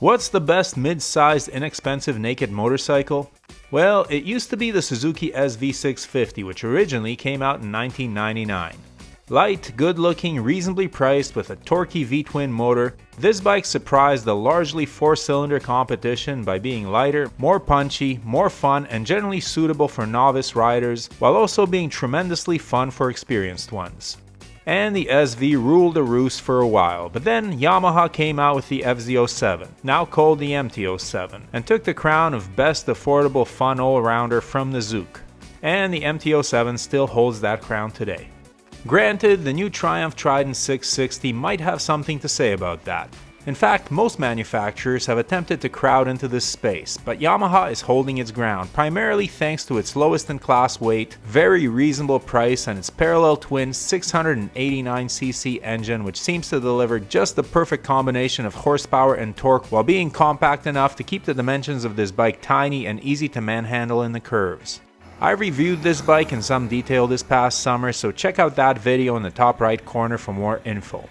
What's the best mid-sized inexpensive naked motorcycle? Well, it used to be the Suzuki Sv650, which originally came out in 1999. Light, good-looking, reasonably priced with a torquey V-twin motor, this bike surprised the largely 4-cylinder competition by being lighter, more punchy, more fun, and generally suitable for novice riders, while also being tremendously fun for experienced ones. And the SV ruled the roost for a while, but then Yamaha came out with the FZ07, now called the MT07, and took the crown of best affordable fun all-rounder from the Zook. And the MT07 still holds that crown today. Granted, the new Triumph Trident 660 might have something to say about that. In fact, most manufacturers have attempted to crowd into this space, but Yamaha is holding its ground, primarily thanks to its lowest-in-class weight, very reasonable price, and its parallel twin 689cc engine, which seems to deliver just the perfect combination of horsepower and torque while being compact enough to keep the dimensions of this bike tiny and easy to manhandle in the curves. I reviewed this bike in some detail this past summer, so check out that video in the top right corner for more info.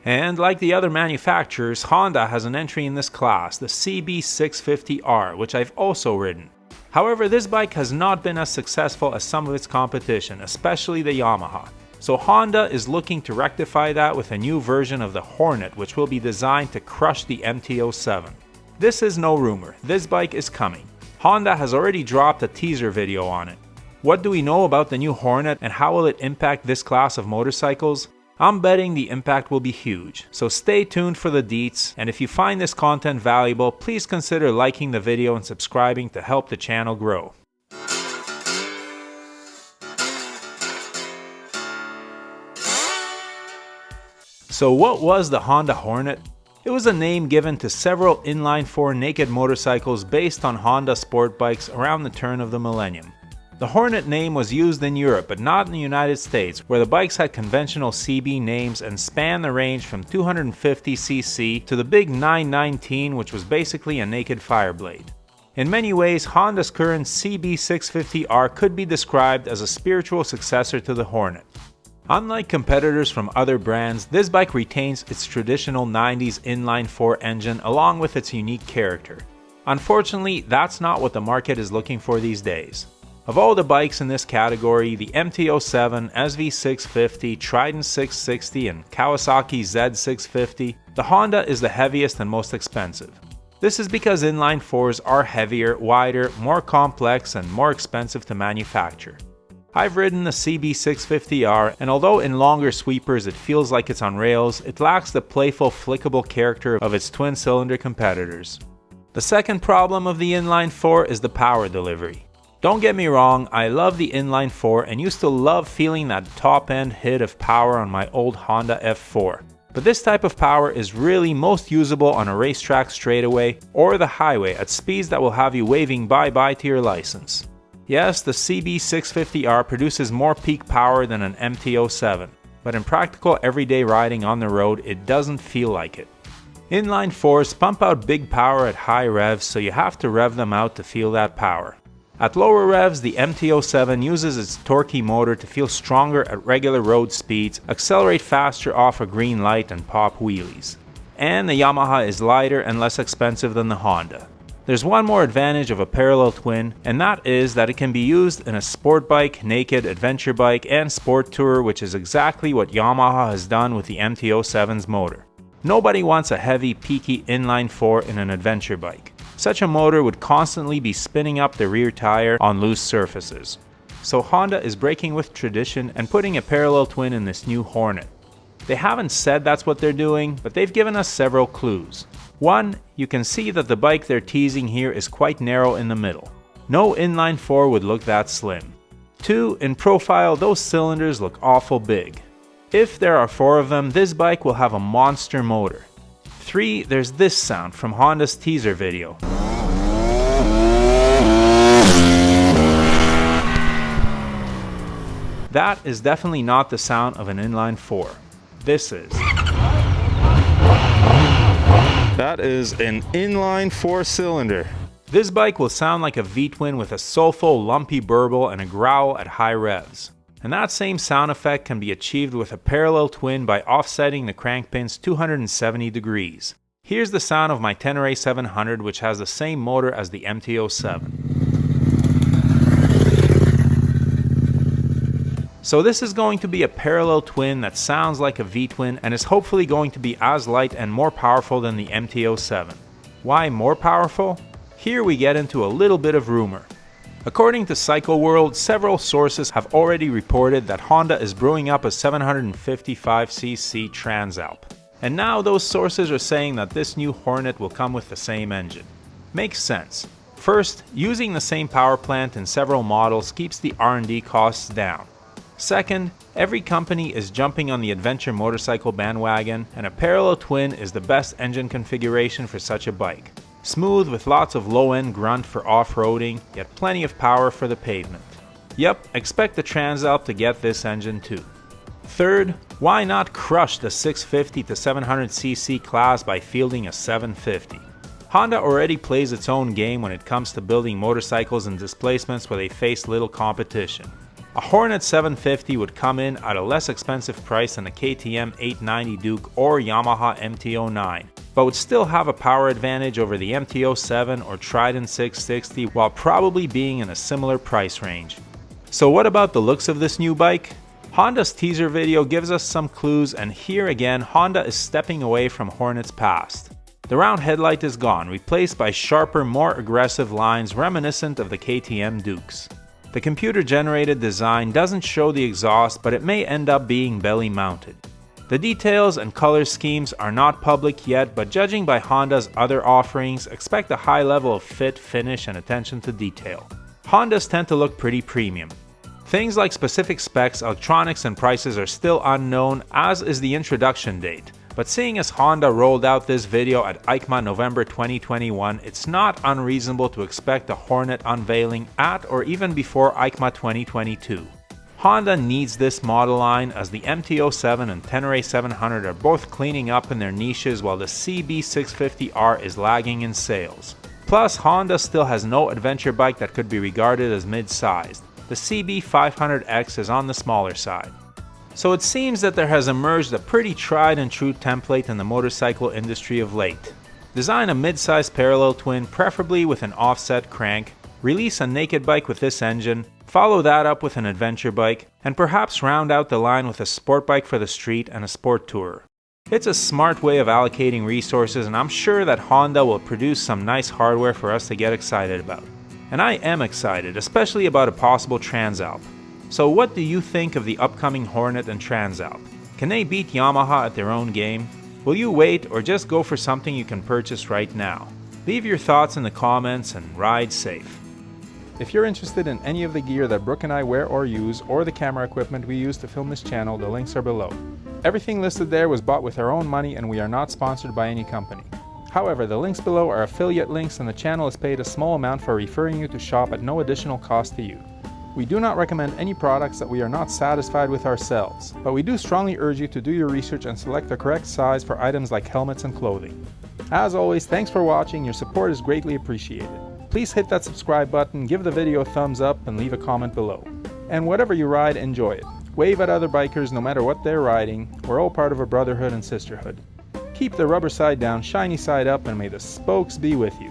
And like the other manufacturers, Honda has an entry in this class, the CB650R, which I've also ridden. However, this bike has not been as successful as some of its competition, especially the Yamaha. So Honda is looking to rectify that with a new version of the Hornet, which will be designed to crush the MT07. This is no rumor, this bike is coming. Honda has already dropped a teaser video on it. What do we know about the new Hornet and how will it impact this class of motorcycles? I'm betting the impact will be huge, so stay tuned for the deets, and if you find this content valuable, please consider liking the video and subscribing to help the channel grow. So what was the Honda Hornet? It was a name given to several inline-4 naked motorcycles based on Honda sport bikes around the turn of the millennium. The Hornet name was used in Europe, but not in the United States, where the bikes had conventional CB names and spanned the range from 250cc to the big 919, which was basically a naked fireblade. In many ways, Honda's current CB650R could be described as a spiritual successor to the Hornet. Unlike competitors from other brands, this bike retains its traditional 90s inline-4 engine along with its unique character. Unfortunately, that's not what the market is looking for these days. Of all the bikes in this category, the MT07, SV650, Trident 660, and Kawasaki Z650, the Honda is the heaviest and most expensive. This is because inline 4s are heavier, wider, more complex, and more expensive to manufacture. I've ridden the CB650R, and although in longer sweepers it feels like it's on rails, it lacks the playful, flickable character of its twin-cylinder competitors. The second problem of the inline 4 is the power delivery. Don't get me wrong, I love the inline 4 and used to love feeling that top-end hit of power on my old Honda F4. But this type of power is really most usable on a racetrack straightaway or the highway at speeds that will have you waving bye-bye to your license. Yes, the CB650R produces more peak power than an MT07, but in practical everyday riding on the road, it doesn't feel like it. Inline 4s pump out big power at high revs, so you have to rev them out to feel that power. At lower revs, the MT07 uses its torquey motor to feel stronger at regular road speeds, accelerate faster off a green light, and pop wheelies. And the Yamaha is lighter and less expensive than the Honda. There's one more advantage of a parallel twin, and that is that it can be used in a sport bike, naked, adventure bike, and sport tourer, which is exactly what Yamaha has done with the MT07's motor. Nobody wants a heavy, peaky inline 4 in an adventure bike. Such a motor would constantly be spinning up the rear tire on loose surfaces. So Honda is breaking with tradition and putting a parallel twin in this new Hornet. They haven't said that's what they're doing, but they've given us several clues. One, you can see that the bike they're teasing here is quite narrow in the middle. No inline 4 would look that slim. 2, in profile, those cylinders look awful big. If there are 4 of them, this bike will have a monster motor. 3, there's this sound from Honda's teaser video. That is definitely not the sound of an inline 4. This is. That is an inline 4-cylinder. This bike will sound like a V-twin with a soulful, lumpy burble and a growl at high revs. And that same sound effect can be achieved with a parallel twin by offsetting the crank pins 270 degrees. Here's the sound of my Tenere 700, which has the same motor as the MT-07. So this is going to be a parallel twin that sounds like a V-twin and is hopefully going to be as light and more powerful than the MT-07. Why more powerful? Here we get into a little bit of rumor. According to Cycle World, several sources have already reported that Honda is brewing up a 755cc Transalp. And now those sources are saying that this new Hornet will come with the same engine. Makes sense. First, using the same power plant in several models keeps the R&D costs down. Second, every company is jumping on the adventure motorcycle bandwagon, and a parallel twin is the best engine configuration for such a bike. Smooth with lots of low-end grunt for off-roading, yet plenty of power for the pavement. Yep, expect the Transalp to get this engine too. Third, why not crush the 650 to 700cc class by fielding a 750? Honda already plays its own game when it comes to building motorcycles and displacements where they face little competition. A Hornet 750 would come in at a less expensive price than a KTM 890 Duke or Yamaha MT-09, but would still have a power advantage over the MT-07 or Trident 660 while probably being in a similar price range. So what about the looks of this new bike? Honda's teaser video gives us some clues, and here again Honda is stepping away from Hornet's past. The round headlight is gone, replaced by sharper, more aggressive lines reminiscent of the KTM Dukes. The computer-generated design doesn't show the exhaust, but it may end up being belly-mounted. The details and color schemes are not public yet, but judging by Honda's other offerings, expect a high level of fit, finish, and attention to detail. Hondas tend to look pretty premium. Things like specific specs, electronics, and prices are still unknown, as is the introduction date. But seeing as Honda rolled out this video at EICMA November 2021, it's not unreasonable to expect a Hornet unveiling at or even before EICMA 2022. Honda needs this model line, as the MT-07 and Tenere 700 are both cleaning up in their niches while the CB650R is lagging in sales. Plus, Honda still has no adventure bike that could be regarded as mid-sized. The CB500X is on the smaller side. So it seems that there has emerged a pretty tried and true template in the motorcycle industry of late. Design a mid-sized parallel twin, preferably with an offset crank, release a naked bike with this engine, follow that up with an adventure bike, and perhaps round out the line with a sport bike for the street and a sport tourer. It's a smart way of allocating resources, and I'm sure that Honda will produce some nice hardware for us to get excited about. And I am excited, especially about a possible Transalp. So what do you think of the upcoming Hornet and Transalp? Can they beat Yamaha at their own game? Will you wait or just go for something you can purchase right now? Leave your thoughts in the comments and ride safe. If you're interested in any of the gear that Brooke and I wear or use, or the camera equipment we use to film this channel, the links are below. Everything listed there was bought with our own money, and we are not sponsored by any company. However, the links below are affiliate links, and the channel is paid a small amount for referring you to shop at no additional cost to you. We do not recommend any products that we are not satisfied with ourselves, but we do strongly urge you to do your research and select the correct size for items like helmets and clothing. As always, thanks for watching, your support is greatly appreciated. Please hit that subscribe button, give the video a thumbs up, and leave a comment below. And whatever you ride, enjoy it. Wave at other bikers no matter what they're riding. We're all part of a brotherhood and sisterhood. Keep the rubber side down, shiny side up, and may the spokes be with you.